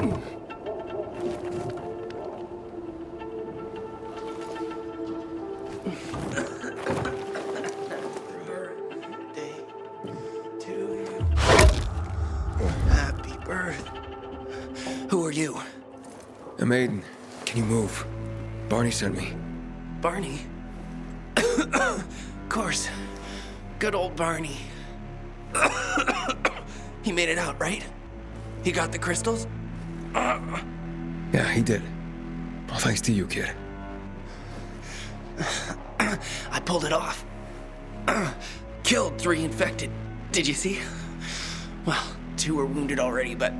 Birthday to you. Happy birthday. Who are you? I'm Aiden. Can you move? Barney sent me. Barney? Of course. Good old Barney. He made it out, right? He got the crystals? Yeah, he did. All thanks to you, kid. I pulled it off. Killed 3 infected. Did you see? Well, 2 were wounded already, but...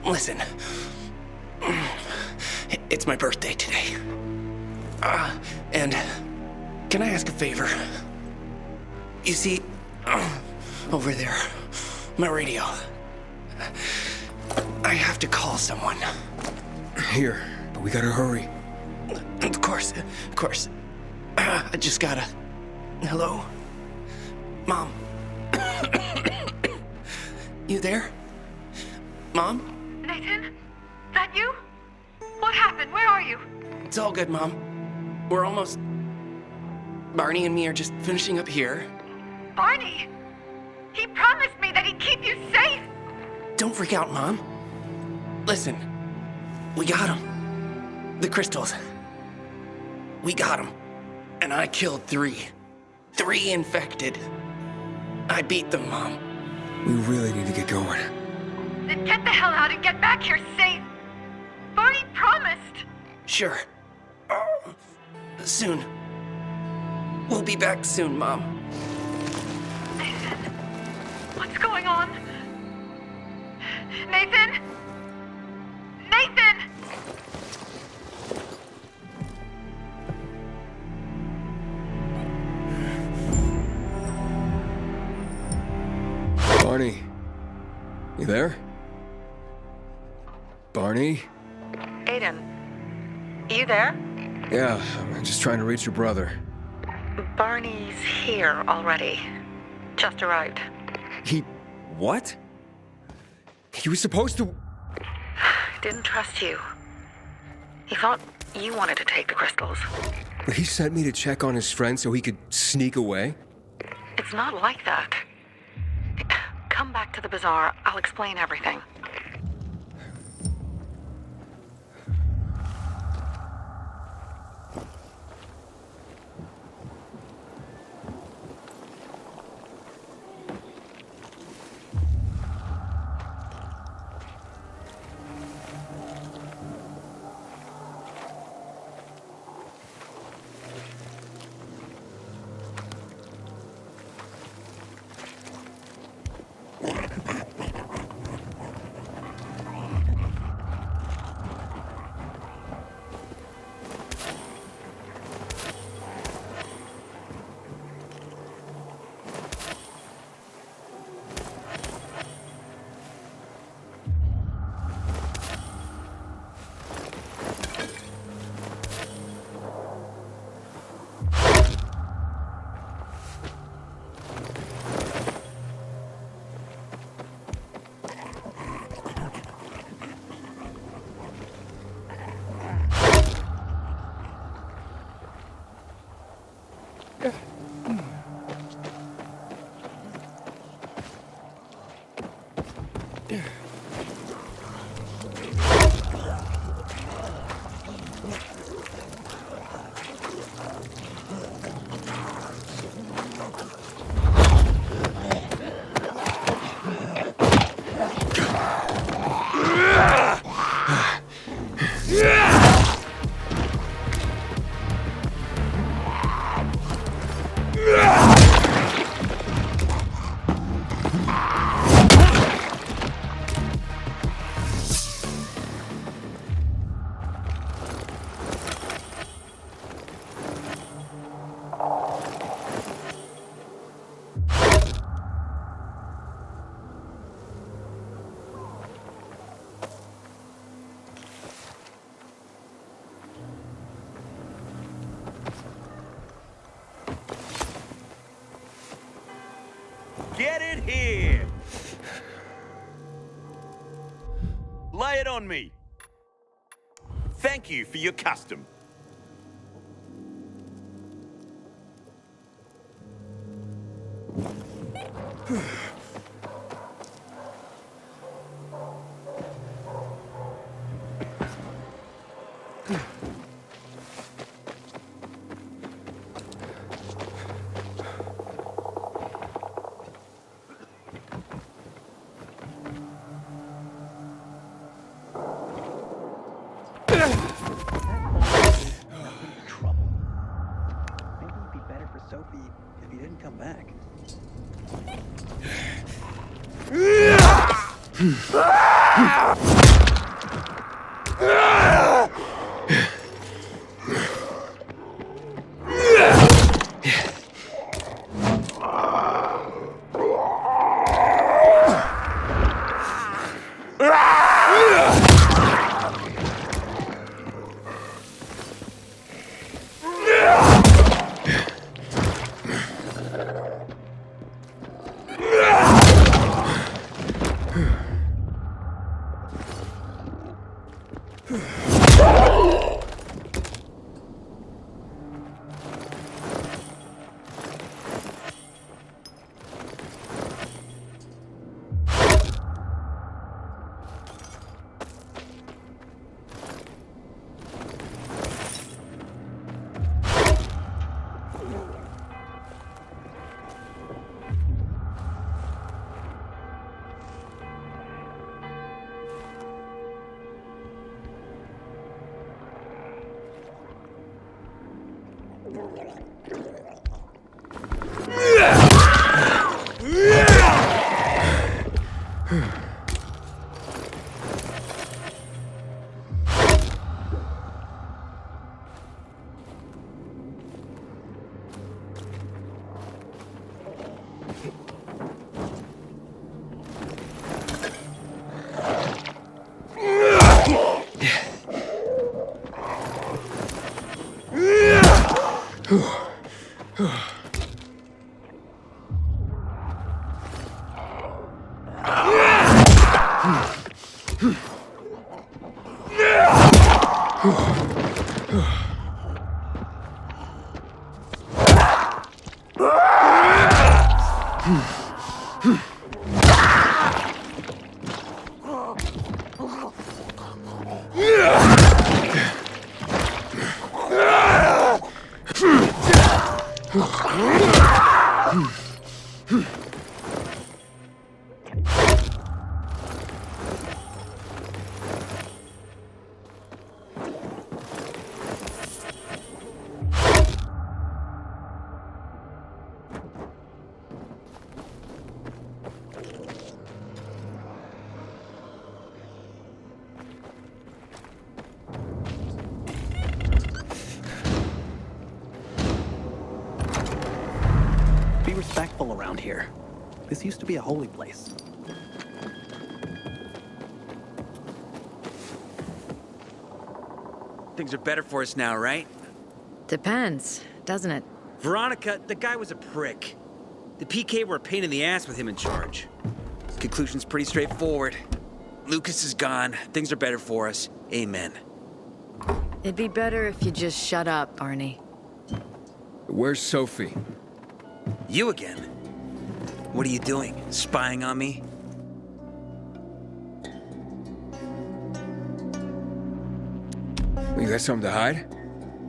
Listen. It's my birthday today. And can I ask a favor? You see, over there, my radio. I have to call someone. Here, but we gotta hurry. Of course. I just gotta... Hello? Mom? You there? Mom? Nathan? That you? What happened? Where are you? It's all good, Mom. We're almost... Barney and me are just finishing up here. Barney! He promised me that he'd keep you safe! Don't freak out, Mom. Listen, we got him. The crystals. We got him. And I killed 3. 3 infected. I beat them, Mom. We really need to get going. Then get the hell out and get back here safe! Barney promised! Sure. Soon. We'll be back soon, Mom. Nathan? What's going on? Nathan? Nathan! Barney. You there? Barney? Aiden, you there? Yeah, I'm just trying to reach your brother. Barney's here already. Just arrived. He... what? He was supposed to... Didn't trust you. He thought you wanted to take the crystals. But he sent me to check on his friend so he could sneak away? It's not like that. Come back to the bazaar. I'll explain everything. Get it here! Lay it on me. Thank you for your custom. Trouble. Maybe it would be better for Sophie if he didn't come back. Be respectful around here. This used to be a holy place. Things are better for us now, right? Depends, doesn't it? Veronica, the guy was a prick. The PK were a pain in the ass with him in charge. Conclusion's pretty straightforward. Lucas is gone. Things are better for us. Amen. It'd be better if you just shut up, Barney. Where's Sophie? You again? What are you doing? Spying on me? You got something to hide?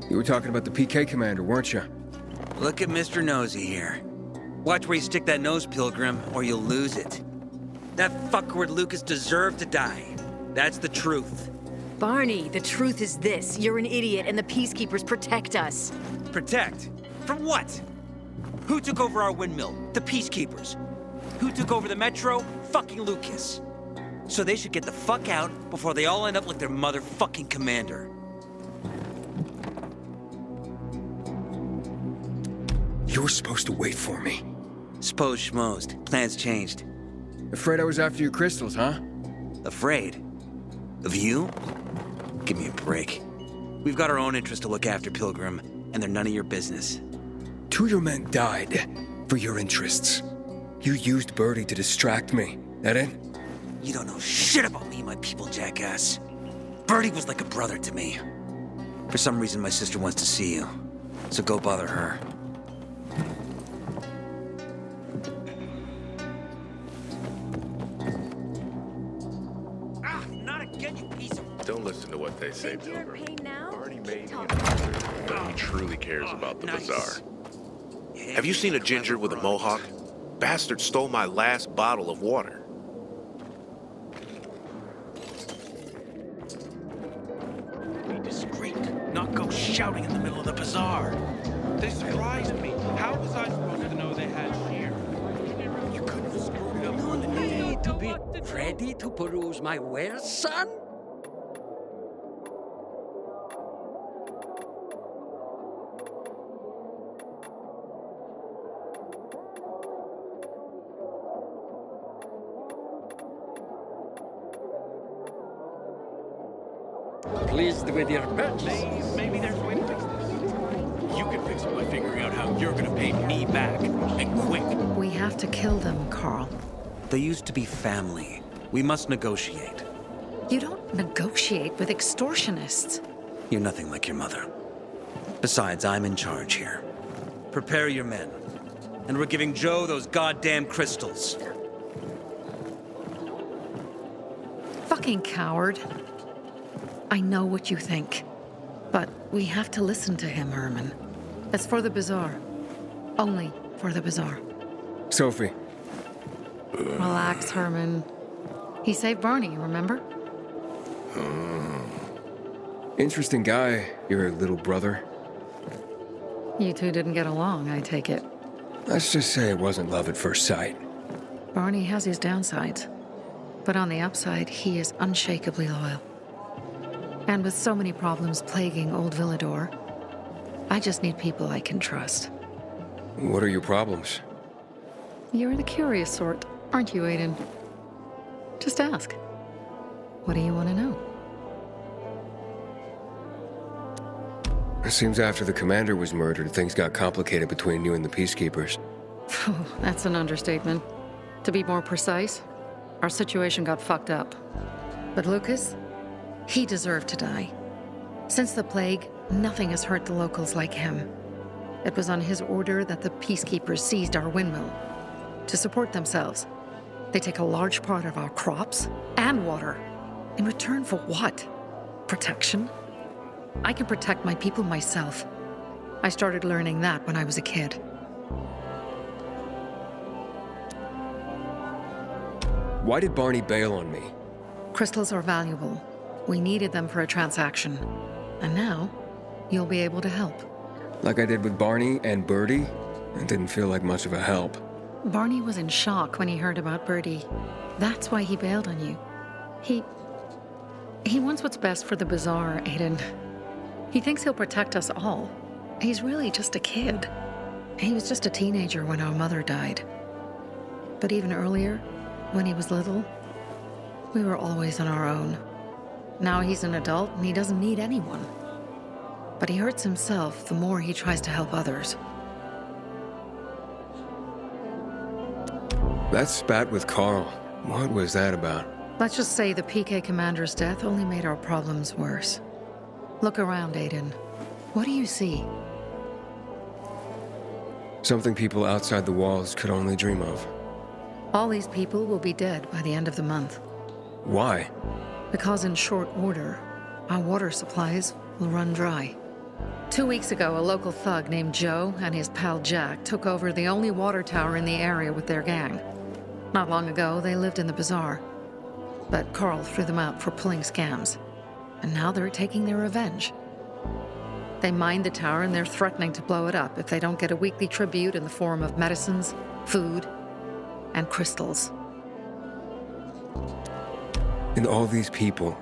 You were talking about the PK commander, weren't you? Look at Mr. Nosy here. Watch where you stick that nose, Pilgrim, or you'll lose it. That fuckward Lucas deserved to die. That's the truth. Barney, the truth is this. You're an idiot and the Peacekeepers protect us. Protect? From what? Who took over our windmill? The Peacekeepers. Who took over the Metro? Fucking Lucas. So they should get the fuck out before they all end up like their motherfucking commander. You were supposed to wait for me. Suppose schmozed. Plans changed. Afraid I was after your crystals, huh? Afraid? Of you? Give me a break. We've got our own interests to look after, Pilgrim, and they're none of your business. 2 of your men died for your interests. You used Birdie to distract me. That it? You don't know shit about me and my people, jackass. Birdie was like a brother to me. For some reason, my sister wants to see you. So go bother her. Not again, you piece of... Don't listen to what they say, Pilgrim. now? Barney may be an officer, but he truly cares about the bazaar. Have you seen a ginger with a mohawk? Bastard stole my last bottle of water. Be discreet, not go shouting in the middle of the bazaar. They surprised me. How was I supposed to know they had shear? You couldn't have screwed it up more than you did. Need to be ready to peruse my wares, son? Pleased with your purchase? Maybe there's a way to fix this. You can fix it by figuring out how you're gonna pay me back. And quick. We have to kill them, Carl. They used to be family. We must negotiate. You don't negotiate with extortionists. You're nothing like your mother. Besides, I'm in charge here. Prepare your men. And we're giving Joe those goddamn crystals. Fucking coward. I know what you think. But we have to listen to him, Herman. It's for the bazaar. Only for the bazaar. Sophie. Relax, Herman. He saved Barney, remember? Interesting guy, your little brother. You two didn't get along, I take it. Let's just say it wasn't love at first sight. Barney has his downsides. But on the upside, he is unshakably loyal. And with so many problems plaguing old Villador, I just need people I can trust. What are your problems? You're the curious sort, aren't you, Aiden? Just ask. What do you want to know? It seems after the commander was murdered, things got complicated between you and the Peacekeepers. Oh, that's an understatement. To be more precise, our situation got fucked up. But Lucas, he deserved to die. Since the plague, nothing has hurt the locals like him. It was on his order that the Peacekeepers seized our windmill. To support themselves, they take a large part of our crops and water. In return for what? Protection? I can protect my people myself. I started learning that when I was a kid. Why did Barney bail on me? Crystals are valuable. We needed them for a transaction. And now, you'll be able to help. Like I did with Barney and Birdie? It didn't feel like much of a help. Barney was in shock when he heard about Birdie. That's why he bailed on you. He wants what's best for the bazaar, Aiden. He thinks he'll protect us all. He's really just a kid. He was just a teenager when our mother died. But even earlier, when he was little, we were always on our own. Now he's an adult and he doesn't need anyone. But he hurts himself the more he tries to help others. That spat with Carl, what was that about? Let's just say the PK commander's death only made our problems worse. Look around, Aiden. What do you see? Something people outside the walls could only dream of. All these people will be dead by the end of the month. Why? Because in short order, our water supplies will run dry. 2 weeks ago, a local thug named Joe and his pal Jack took over the only water tower in the area with their gang. Not long ago, they lived in the bazaar. But Carl threw them out for pulling scams. And now they're taking their revenge. They mined the tower and they're threatening to blow it up if they don't get a weekly tribute in the form of medicines, food, and crystals. And all these people,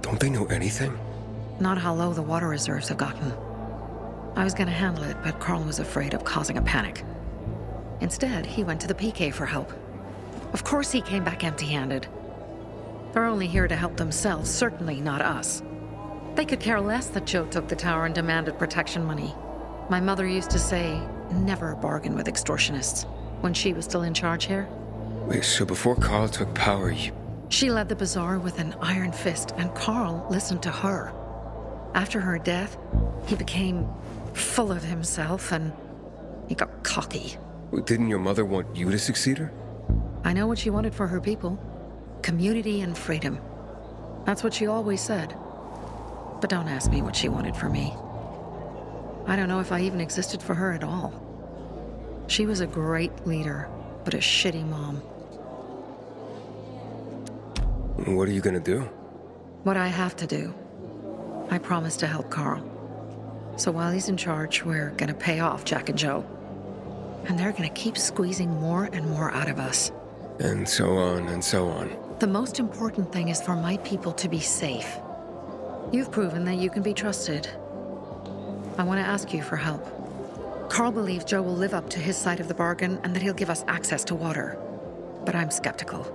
don't they know anything? Not how low the water reserves have gotten. I was gonna handle it, but Carl was afraid of causing a panic. Instead, he went to the PK for help. Of course he came back empty-handed. They're only here to help themselves, certainly not us. They could care less that Joe took the tower and demanded protection money. My mother used to say, never bargain with extortionists, when she was still in charge here. Wait, so before Carl took power, She led the bazaar with an iron fist, and Carl listened to her. After her death, he became full of himself and he got cocky. Well, didn't your mother want you to succeed her? I know what she wanted for her people. Community and freedom. That's what she always said. But don't ask me what she wanted for me. I don't know if I even existed for her at all. She was a great leader, but a shitty mom. What are you gonna do? What I have to do. I promised to help Carl. So while he's in charge, we're gonna pay off Jack and Joe. And they're gonna keep squeezing more and more out of us. And so on and so on. The most important thing is for my people to be safe. You've proven that you can be trusted. I want to ask you for help. Carl believes Joe will live up to his side of the bargain and that he'll give us access to water. But I'm skeptical.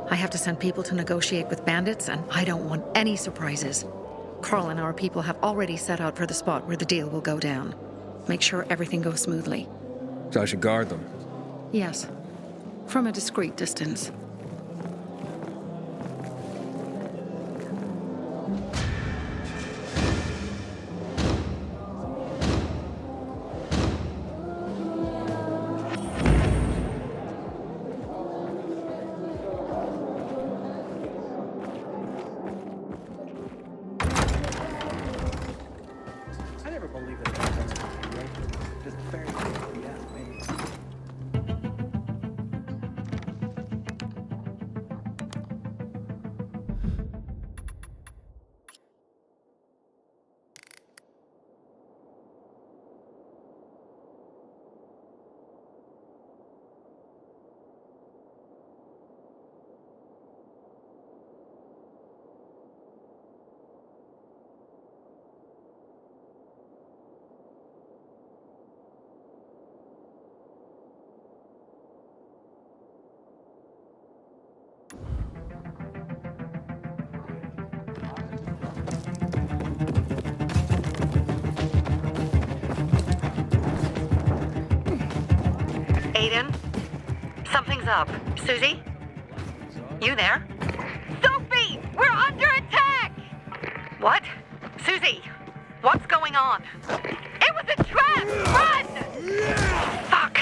I have to send people to negotiate with bandits, and I don't want any surprises. Carl and our people have already set out for the spot where the deal will go down. Make sure everything goes smoothly. So I should guard them? Yes. From a discreet distance. I never believed that it was just very yeah, maybe. Aiden? Something's up. Susie? You there? Sophie! We're under attack! What? Susie, what's going on? It was a trap! Run! Fuck!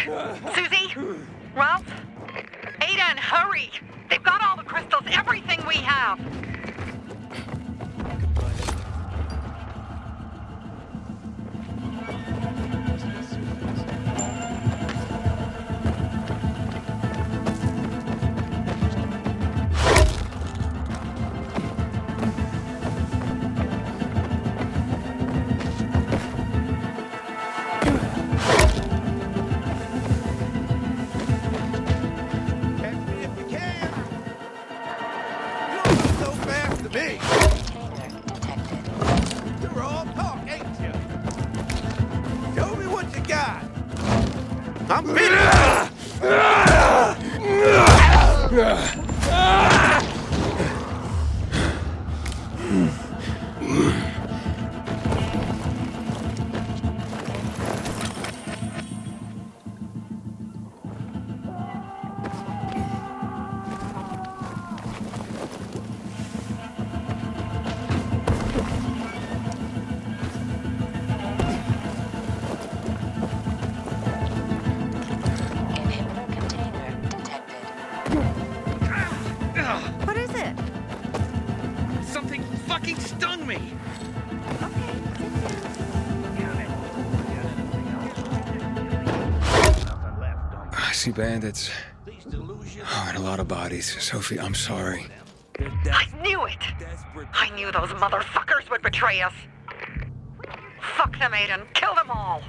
Susie? Ralph? Aiden, hurry! They've got all the crystals, everything we have! I'm finished! What is it? Something fucking stung me! I see bandits. Oh, and a lot of bodies. Sophie, I'm sorry. I knew it! I knew those motherfuckers would betray us! Fuck them, Aiden! Kill them all!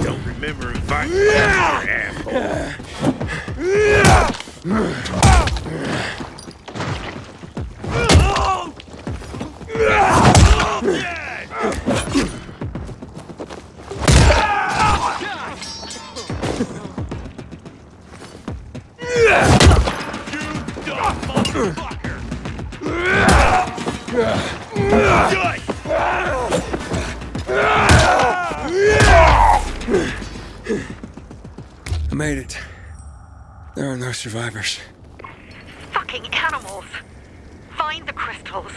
Don't remember inviting me, asshole. Motherfucker! I made it. There are no survivors. Fucking animals. Find the crystals.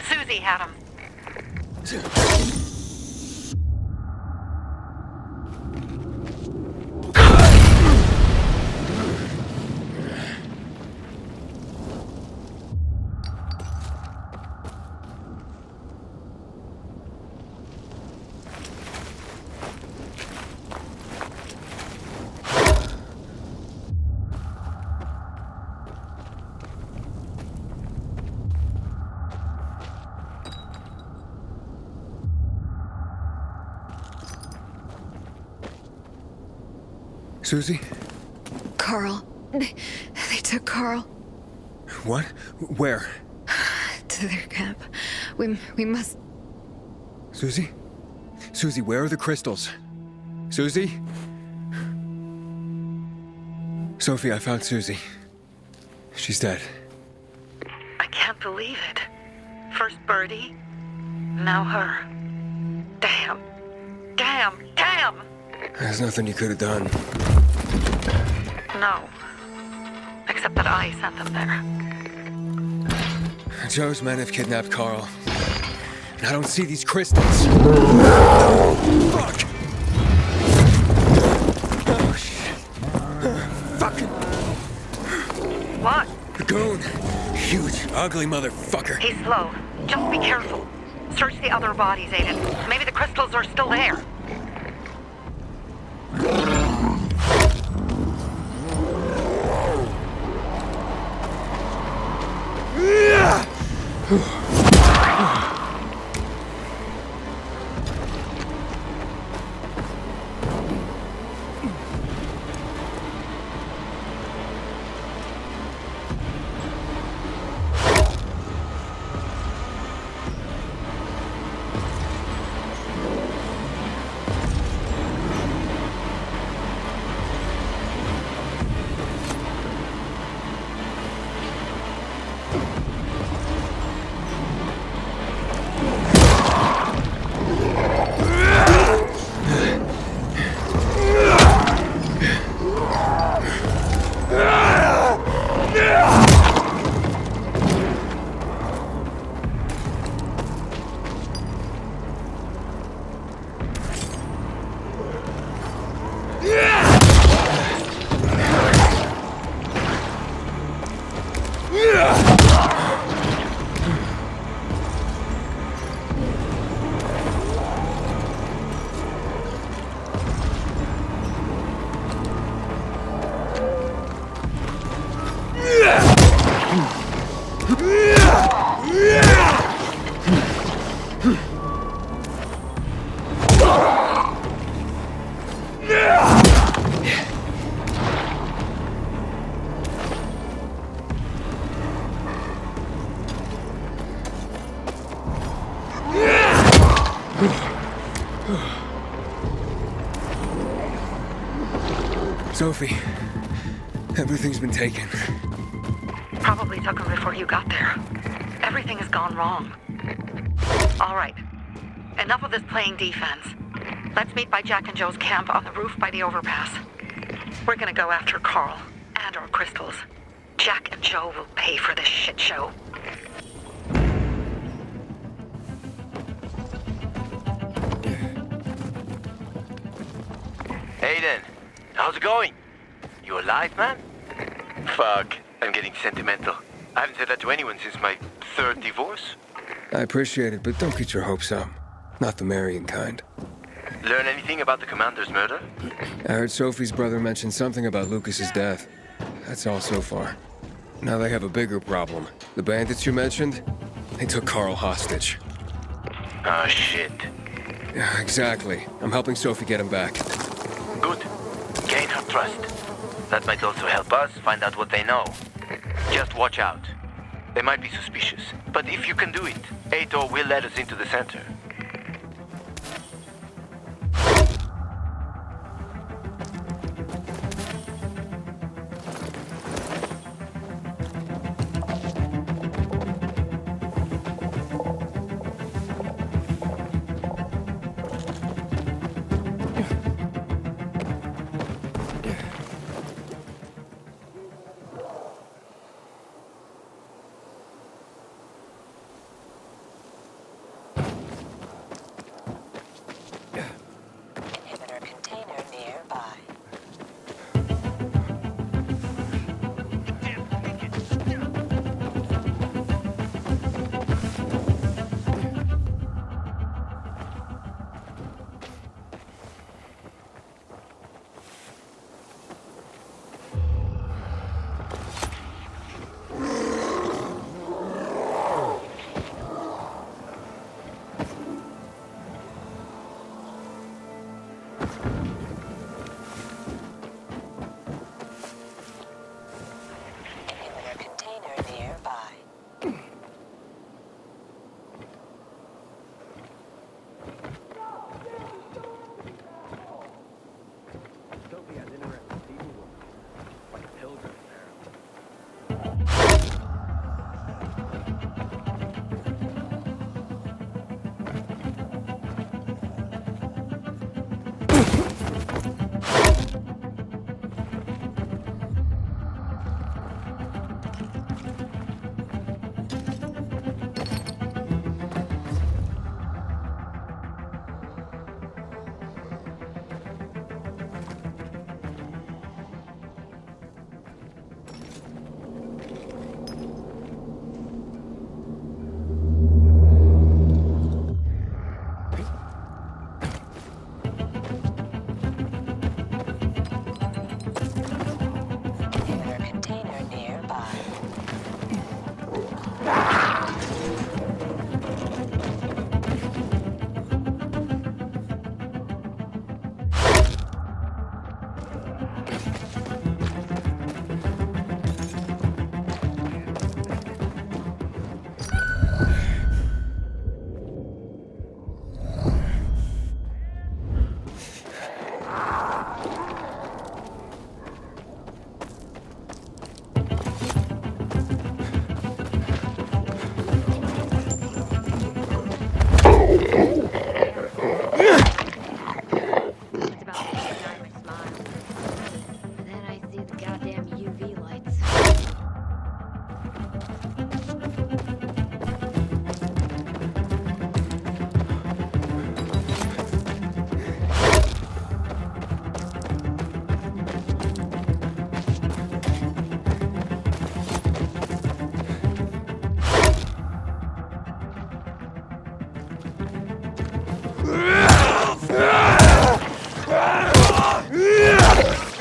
Susie had them. Susie? Carl. They took Carl What? Where? to their camp. We must... Susie? Susie, where are the crystals? Susie? Sophie, I found Susie. She's dead. I can't believe it. First Birdie, now her. Damn. Damn. Damn! There's nothing you could have done. No. Except that I sent them there. Joe's men have kidnapped Carl. And I don't see these crystals. Fuck! Oh, shit. Fucking... What? The goon. Huge, ugly motherfucker. He's slow. Just be careful. Search the other bodies, Aiden. Maybe the crystals are still there. Sophie, everything's been taken. Probably took them before you got there. Everything has gone wrong. All right. Enough of this playing defense. Let's meet by Jack and Joe's camp on the roof by the overpass. We're gonna go after Carl and our crystals. Jack and Joe will pay for this shit show. Aiden, how's it going? You alive, man? Fuck, I'm getting sentimental. I haven't said that to anyone since my third divorce. I appreciate it, but don't get your hopes up. Not the marrying kind. Learn anything about the commander's murder? I heard Sophie's brother mention something about Lucas's death. That's all so far. Now they have a bigger problem. The bandits you mentioned, they took Carl hostage. Ah, shit. Yeah, exactly. I'm helping Sophie get him back. Good. Gain her trust. That might also help us find out what they know. Just watch out. They might be suspicious, but if you can do it, Ator will let us into the center.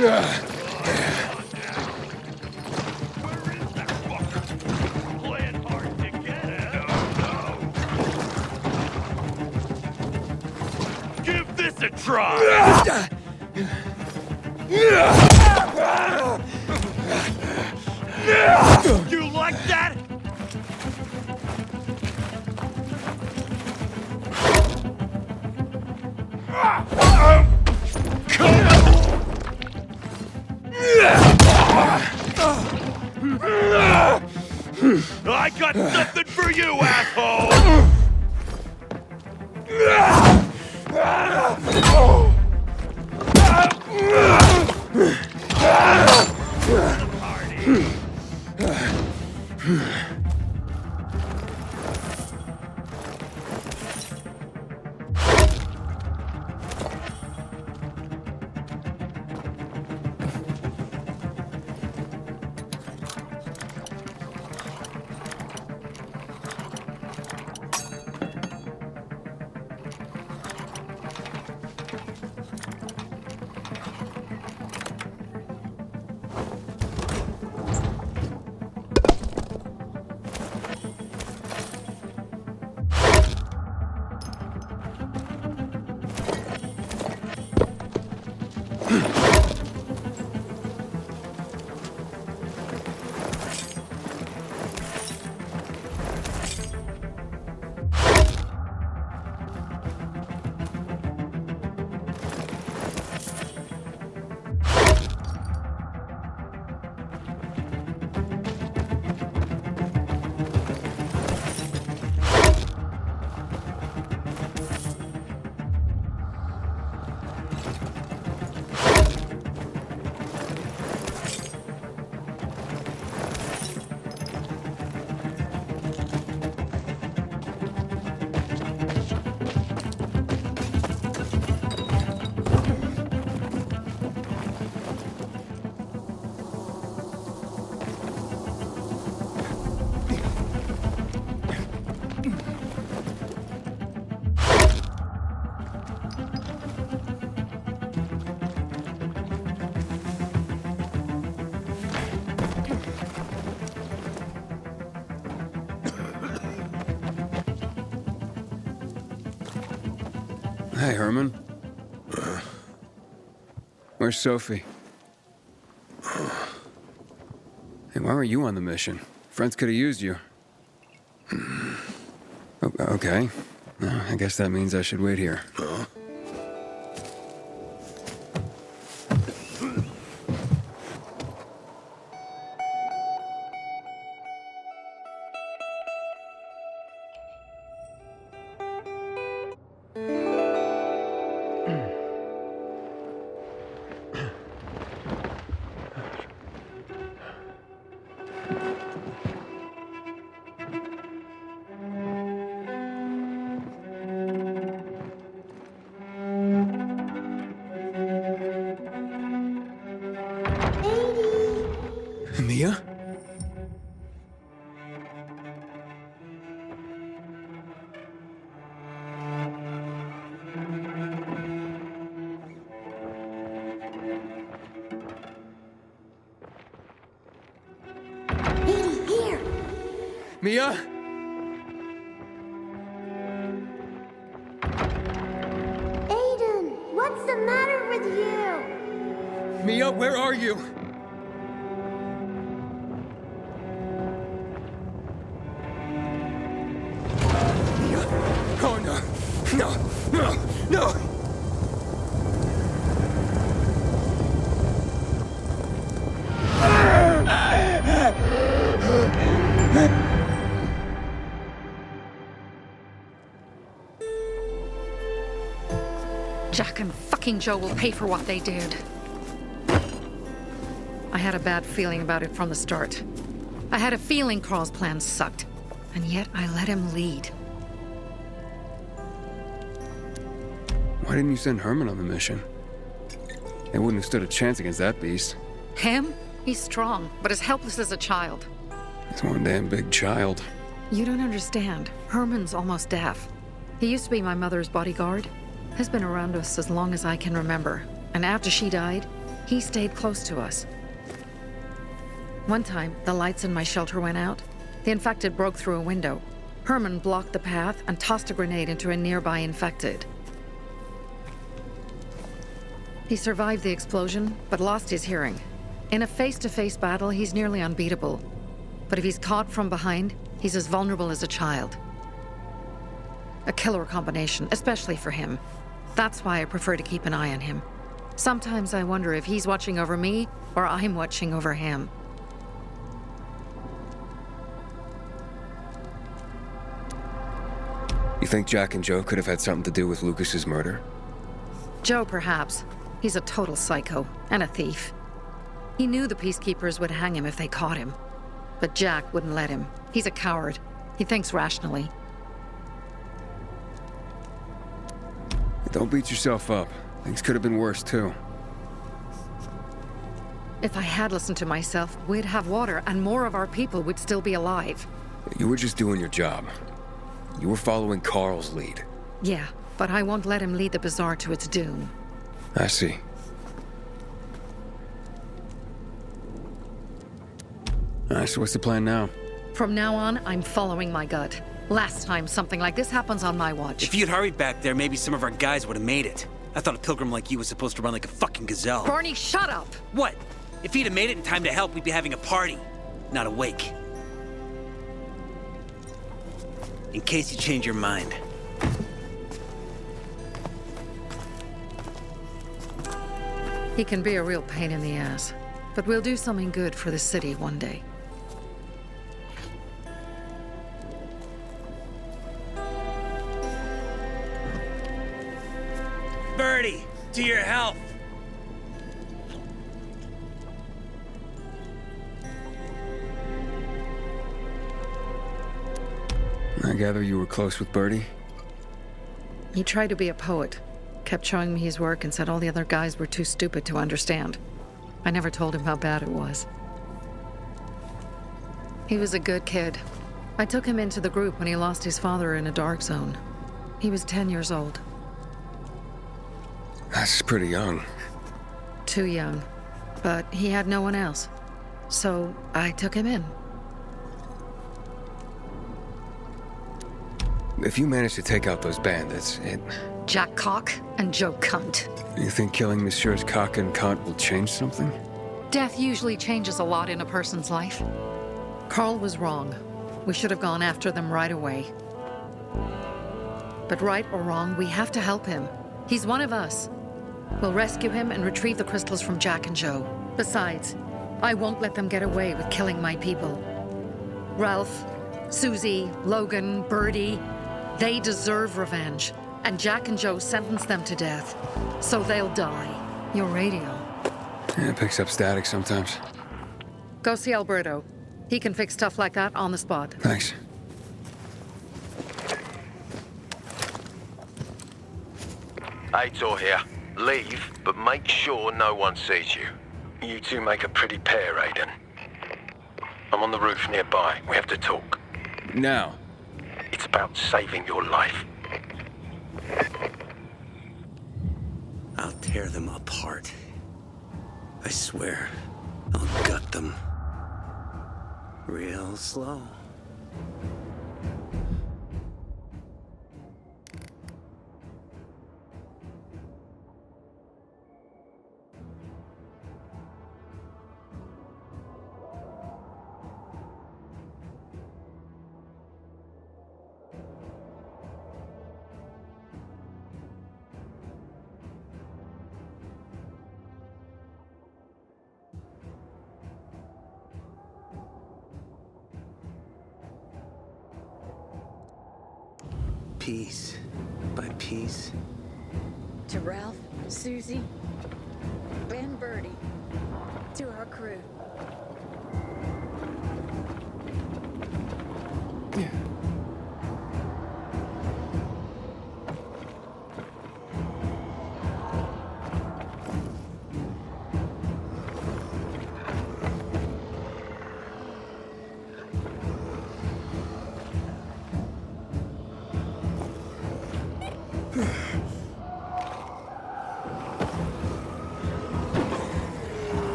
Give this a try! You like that? I got something for you, asshole! Hey, Herman. Where's Sophie? Hey, why were you on the mission? Friends could have used you. Okay. I guess that means I should wait here. Mia? Here! Mia? Aiden, what's the matter with you? Mia, where are you? Mia? Oh, no. No, no, no! Jack and fucking Joe will pay for what they did. I had a bad feeling about it from the start. I had a feeling Carl's plan sucked, and yet I let him lead. Why didn't you send Herman on the mission? They wouldn't have stood a chance against that beast. Him? He's strong, but as helpless as a child. He's one damn big child. You don't understand. Herman's almost deaf. He used to be my mother's bodyguard. Has been around us as long as I can remember. And after she died, He stayed close to us. One time, the lights in my shelter went out. The infected broke through a window. Herman blocked the path and tossed a grenade into a nearby infected. He survived the explosion, but lost his hearing. In a face-to-face battle, he's nearly unbeatable. But if he's caught from behind, he's as vulnerable as a child. A killer combination, especially for him. That's why I prefer to keep an eye on him. Sometimes I wonder if he's watching over me or I'm watching over him. You think Jack and Joe could have had something to do with Lucas's murder? Joe, perhaps. He's a total psycho and a thief. He knew the Peacekeepers would hang him if they caught him. But Jack wouldn't let him. He's a coward. He thinks rationally. Don't beat yourself up. Things could have been worse, too. If I had listened to myself, we'd have water and more of our people would still be alive. You were just doing your job. You were following Carl's lead. Yeah, but I won't let him lead the Bazaar to its doom. I see. Alright, so what's the plan now? From now on, I'm following my gut. Last time something like this happens on my watch. If you'd hurried back there, maybe some of our guys would have made it. I thought a pilgrim like you was supposed to run like a fucking gazelle. Barney, shut up! What? If he'd have made it in time to help, we'd be having a party, not a wake. In case you change your mind. He can be a real pain in the ass, but we'll do something good for the city one day. Birdie, to your health. I gather you were close with Birdie? He tried to be a poet, kept showing me his work and said all the other guys were too stupid to understand. I never told him how bad it was. He was a good kid. I took him into the group when he lost his father in a dark zone. He was 10 years old. That's pretty young. Too young. But he had no one else. So I took him in. If you manage to take out those bandits, Jack Cock and Joe Cunt. You think killing Messieurs Cock and Cunt will change something? Death usually changes a lot in a person's life. Carl was wrong. We should have gone after them right away. But right or wrong, we have to help him. He's one of us. We'll rescue him and retrieve the crystals from Jack and Joe. Besides, I won't let them get away with killing my people. Ralph, Susie, Logan, Birdie, they deserve revenge. And Jack and Joe sentenced them to death. So they'll die. Your radio. Yeah, it picks up static sometimes. Go see Alberto. He can fix stuff like that on the spot. Thanks. Aitor here. Leave, but make sure no one sees you. You two make a pretty pair, Aiden. I'm on the roof nearby. We have to talk. Now. It's about saving your life. I'll tear them apart. I swear, I'll gut them. Real slow. Piece by piece. To Ralph, Susie, and Birdie. To our crew.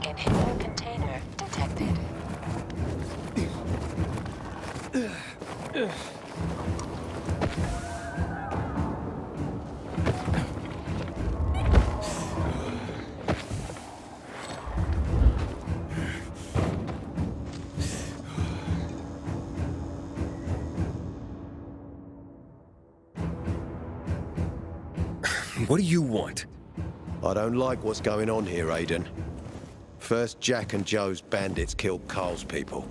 Inhibitor container detected. What do you want? I don't like what's going on here, Aiden. First, Jack and Joe's bandits killed Carl's people.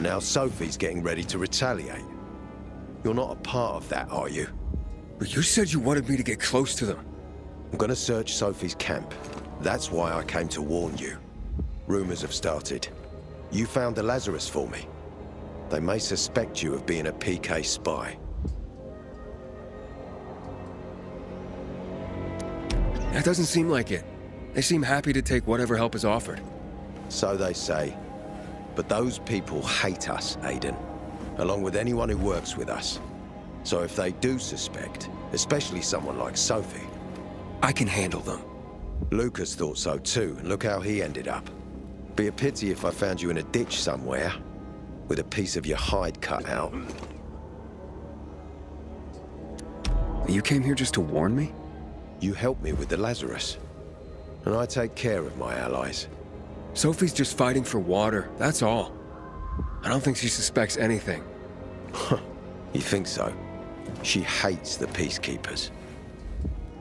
Now Sophie's getting ready to retaliate. You're not a part of that, are you? But you said you wanted me to get close to them. I'm gonna search Sophie's camp. That's why I came to warn you. Rumors have started. You found the Lazarus for me. They may suspect you of being a PK spy. That doesn't seem like it. They seem happy to take whatever help is offered. So they say. But those people hate us, Aiden. Along with anyone who works with us. So if they do suspect, especially someone like Sophie... I can handle them. Lucas thought so too, and look how he ended up. Be a pity if I found you in a ditch somewhere, with a piece of your hide cut out. You came here just to warn me? You helped me with the Lazarus. And I take care of my allies. Sophie's just fighting for water, that's all. I don't think she suspects anything. You think so? She hates the Peacekeepers.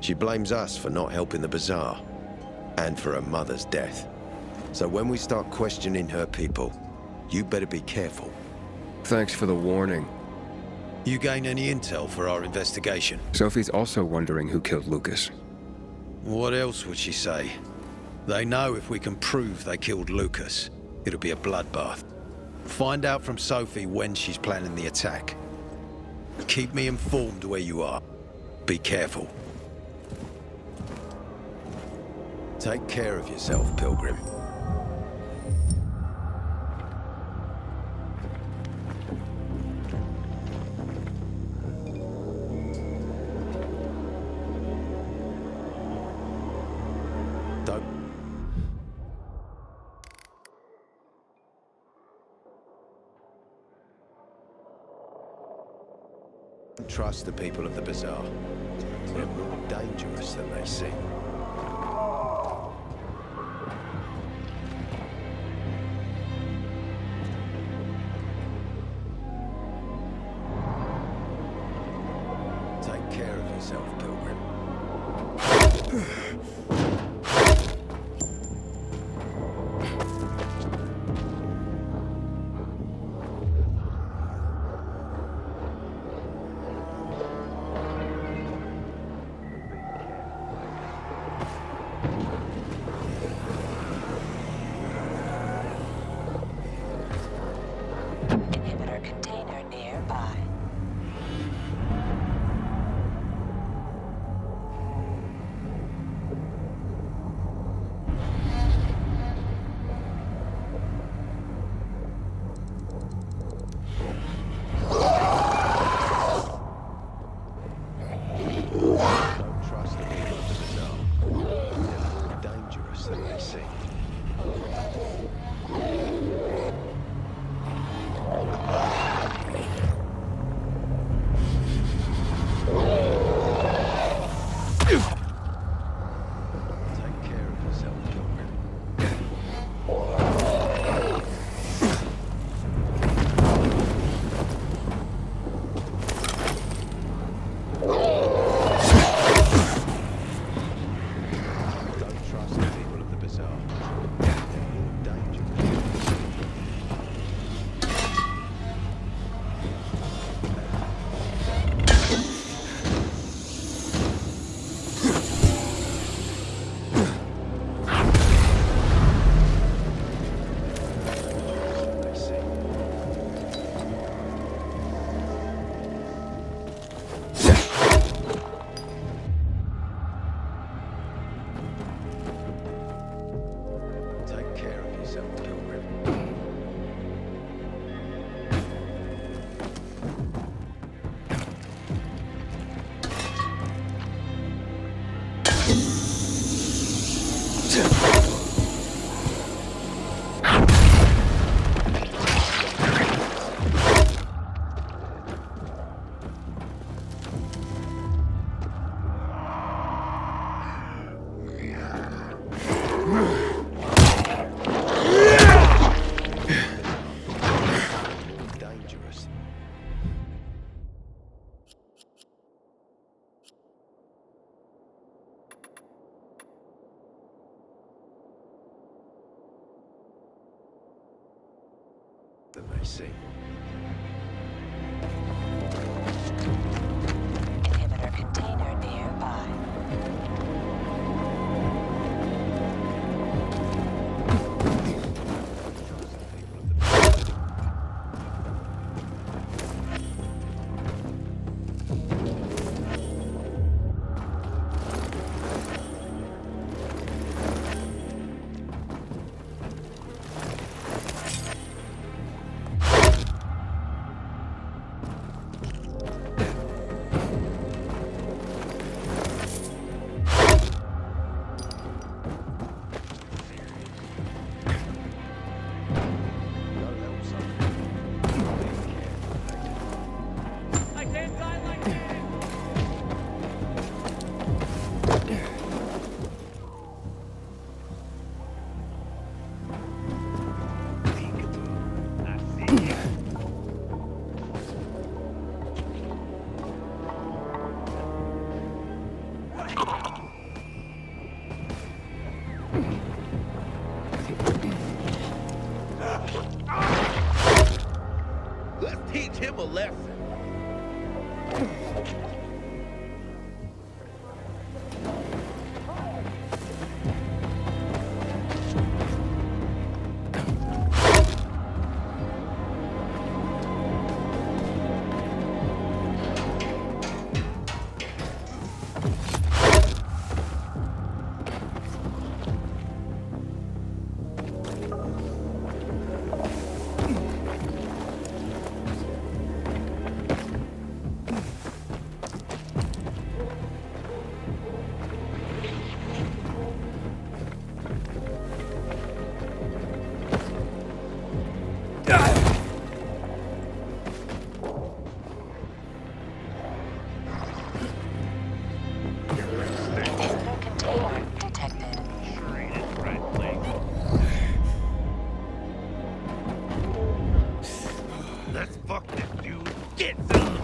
She blames us for not helping the bazaar, and for her mother's death. So when we start questioning her people, you better be careful. Thanks for the warning. You gain any intel for our investigation? Sophie's also wondering who killed Lucas. What else would she say? They know if we can prove they killed Lucas, it'll be a bloodbath. Find out from Sophie when she's planning the attack. Keep me informed where you are. Be careful. Take care of yourself, Pilgrim. Trust the people of the bazaar. They're more dangerous than they seem. Take care of yourself, Pilgrim. Inhibitor container nearby. than they seem. Inhibitor container nearby. Let's teach him a lesson. Inhibitor container detected. Let's fuck this dude. Get some.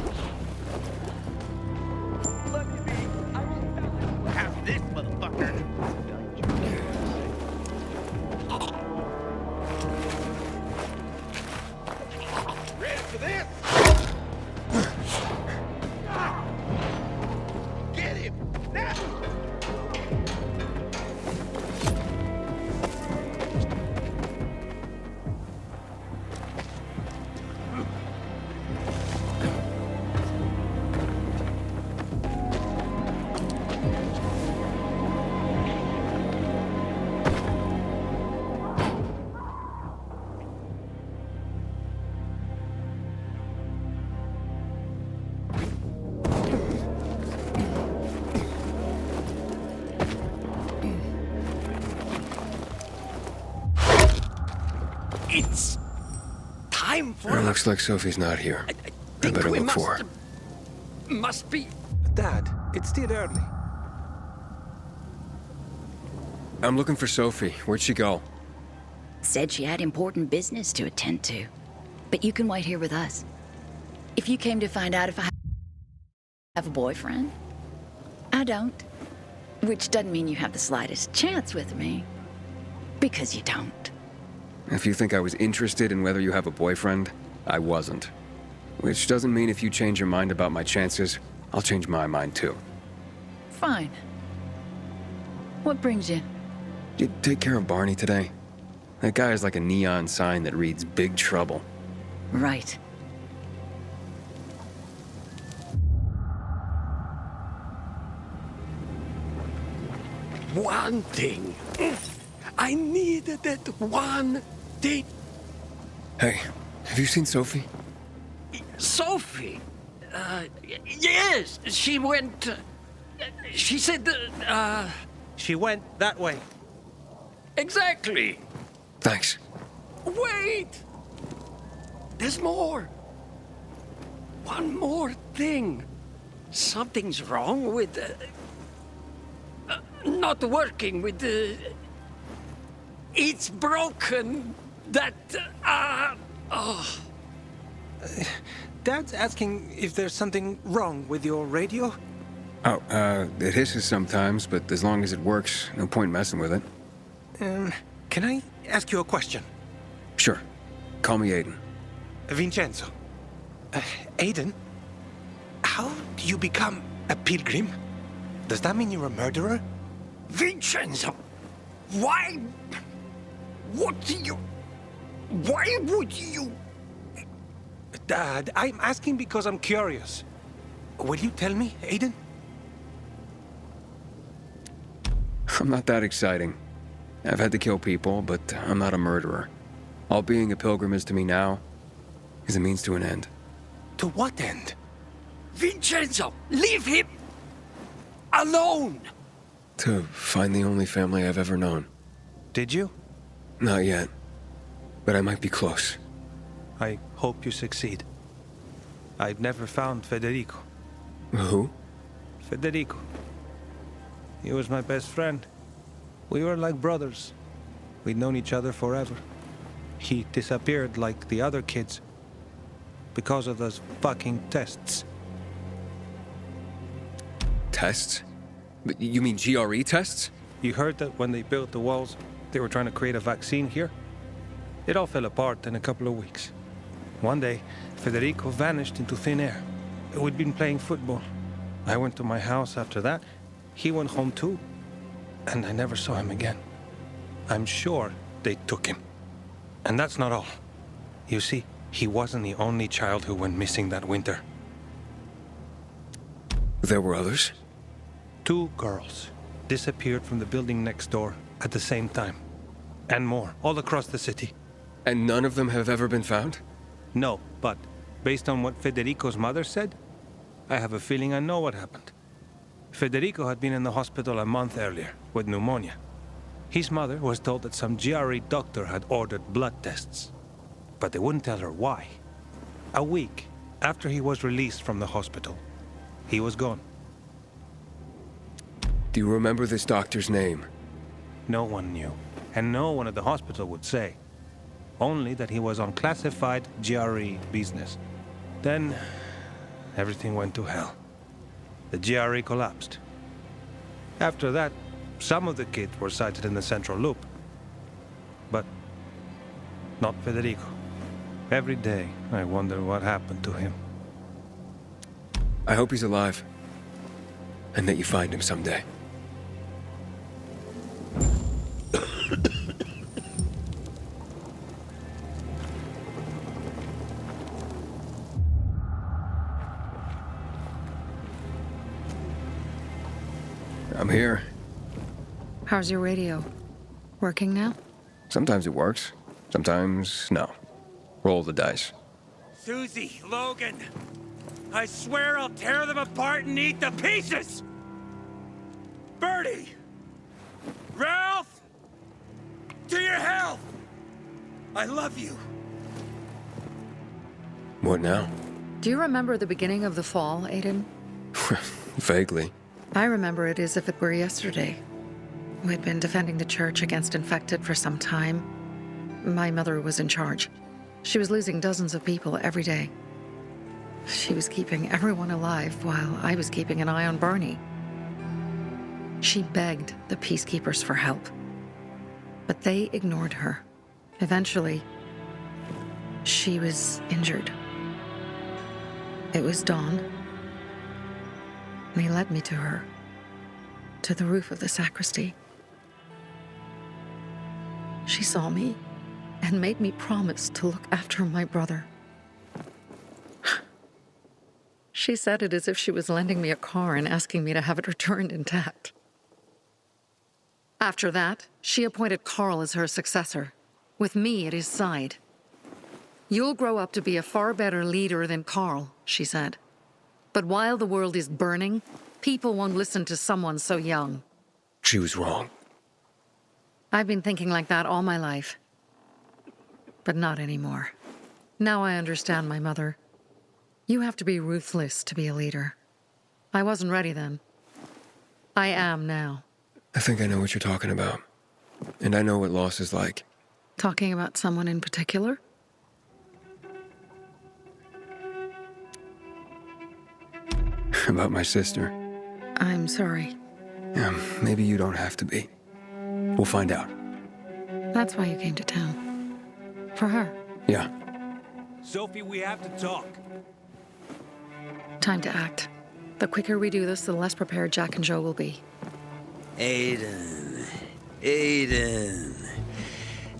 Let me be. I will Have this motherfucker. Ready for this? Get him! Now! It's time for. It looks like Sophie's not here. I better look for her. Must be. Dad, it's still early. I'm looking for Sophie. Where'd she go? Said she had important business to attend to. But you can wait here with us. If you came to find out if I have a boyfriend, I don't. Which doesn't mean you have the slightest chance with me. Because you don't. If you think I was interested in whether you have a boyfriend, I wasn't. Which doesn't mean if you change your mind about my chances, I'll change my mind too. Fine. What brings you? Did you take care of Barney today? That guy is like a neon sign that reads Big Trouble. Right. One thing. I needed that one thing. Hey, have you seen Sophie? Sophie. Yes, she went. She said. She went that way. Exactly. Thanks. Wait. There's more. One more thing. Something's wrong with. Not working with the. It's broken. That. Oh. Dad's asking if there's something wrong with your radio? Oh, it hisses sometimes, but as long as it works, no point messing with it. Can I ask you a question? Sure. Call me Aiden. Vincenzo. Aiden, how do you become a pilgrim? Does that mean you're a murderer? Vincenzo! Why? What do you... Why would you... Dad, I'm asking because I'm curious. Will you tell me, Aiden? I'm not that exciting. I've had to kill people, but I'm not a murderer. All being a pilgrim is to me now is a means to an end. To what end? Vincenzo! Leave him! Alone! To find the only family I've ever known. Did you? Not yet. But I might be close. I hope you succeed. I've never found Federico. Who? Federico. He was my best friend. We were like brothers. We'd known each other forever. He disappeared like the other kids because of those fucking tests. Tests? You mean GRE tests? You heard that when they built the walls, they were trying to create a vaccine here? It all fell apart in a couple of weeks. One day, Federico vanished into thin air. We'd been playing football. I went to my house after that. He went home too. And I never saw him again. I'm sure they took him. And that's not all. You see, he wasn't the only child who went missing that winter. There were others? 2 girls disappeared from the building next door at the same time. And more, all across the city. And none of them have ever been found? No, but based on what Federico's mother said, I have a feeling I know what happened. Federico had been in the hospital a month earlier with pneumonia. His mother was told that some GRE doctor had ordered blood tests, but they wouldn't tell her why. A week after he was released from the hospital, he was gone. Do you remember this doctor's name? No one knew, and no one at the hospital would say. Only that he was on classified GRE business. Then, everything went to hell. The GRE collapsed. After that, some of the kids were sighted in the central loop. But not Federico. Every day, I wonder what happened to him. I hope he's alive. And that you find him someday. I'm here. How's your radio? Working now? Sometimes it works. Sometimes, no. Roll the dice. Susie, Logan, I swear I'll tear them apart and eat the pieces! Bertie! Ralph! To your health! I love you. What now? Do you remember the beginning of the fall, Aiden? Vaguely. I remember it as if it were yesterday. We'd been defending the church against infected for some time. My mother was in charge. She was losing dozens of people every day. She was keeping everyone alive while I was keeping an eye on Barney. She begged the peacekeepers for help, but they ignored her. Eventually, she was injured. It was dawn, and he led me to her, to the roof of the sacristy. She saw me and made me promise to look after my brother. She said it as if she was lending me a car and asking me to have it returned intact. After that, she appointed Carl as her successor, with me at his side. You'll grow up to be a far better leader than Carl, she said. But while the world is burning, people won't listen to someone so young. She was wrong. I've been thinking like that all my life. But not anymore. Now I understand my mother. You have to be ruthless to be a leader. I wasn't ready then. I am now. I think I know what you're talking about. And I know what loss is like. Talking about someone in particular? About my sister. I'm sorry. Yeah, maybe you don't have to be. We'll find out. That's why you came to town. For her. Yeah. Sophie, we have to talk. Time to act. The quicker we do this, the less prepared Jack and Joe will be. Aiden.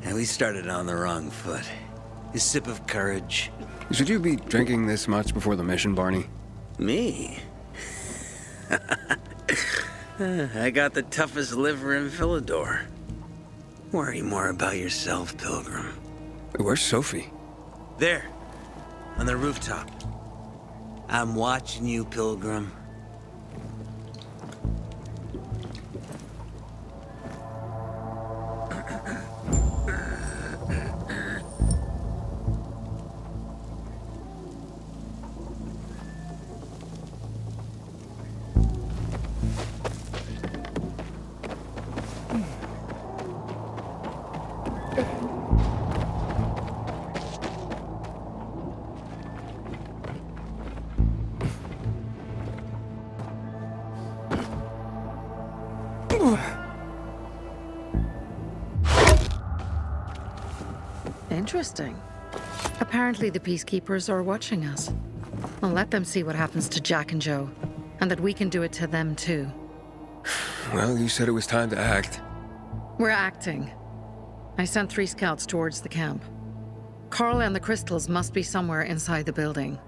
And we started on the wrong foot. A sip of courage. Should you be drinking this much before the mission, Barney? Me? I got the toughest liver in Philidor. Worry more about yourself, Pilgrim. Where's Sophie? There, on the rooftop. I'm watching you, Pilgrim. Interesting. Apparently the Peacekeepers are watching us. Well, let them see what happens to Jack and Joe, and that we can do it to them too. Well, you said it was time to act. We're acting. I sent 3 scouts towards the camp. Carl and the crystals must be somewhere inside the building.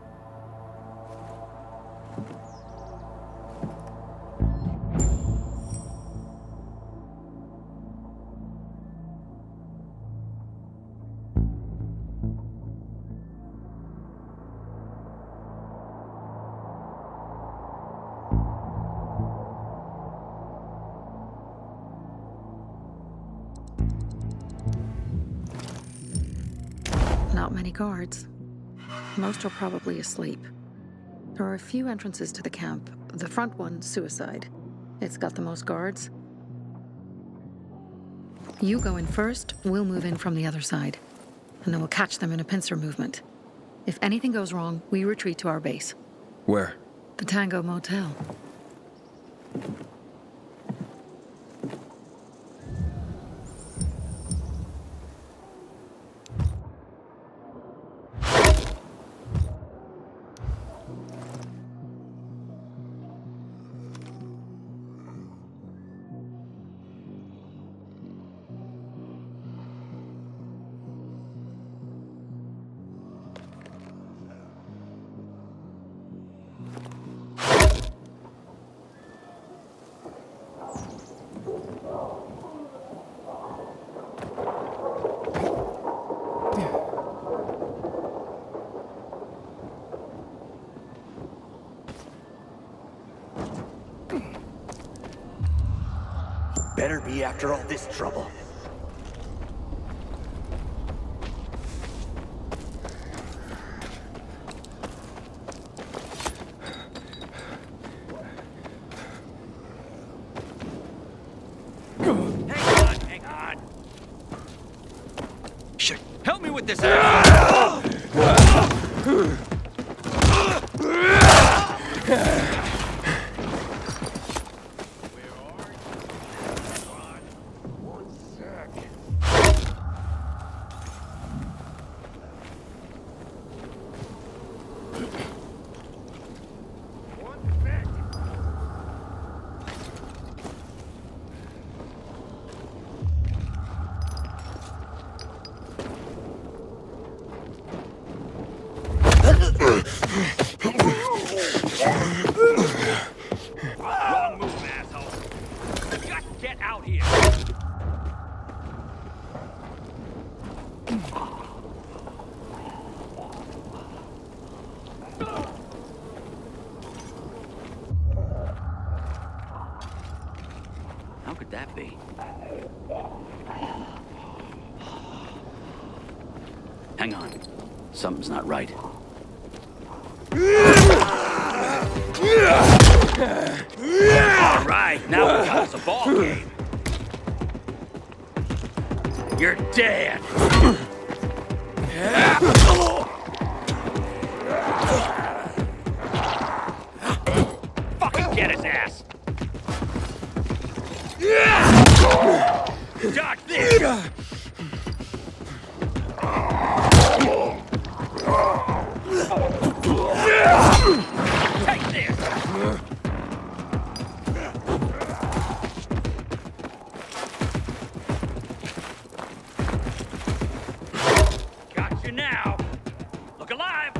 Not many guards. Most are probably asleep. There are a few entrances to the camp. The front one, suicide. It's got the most guards. You go in first, we'll move in from the other side. And then we'll catch them in a pincer movement. If anything goes wrong, we retreat to our base. Where? The Tango Motel. Better be after all this trouble. Hang on. Shit, help me with this ass. Wrong move, asshole. You got to get out here. How could that be? Hang on. Something's not right. All right, now we got us a ball game. You're dead. Fucking get his ass. Dodge this. Take this! Got you now. Look alive!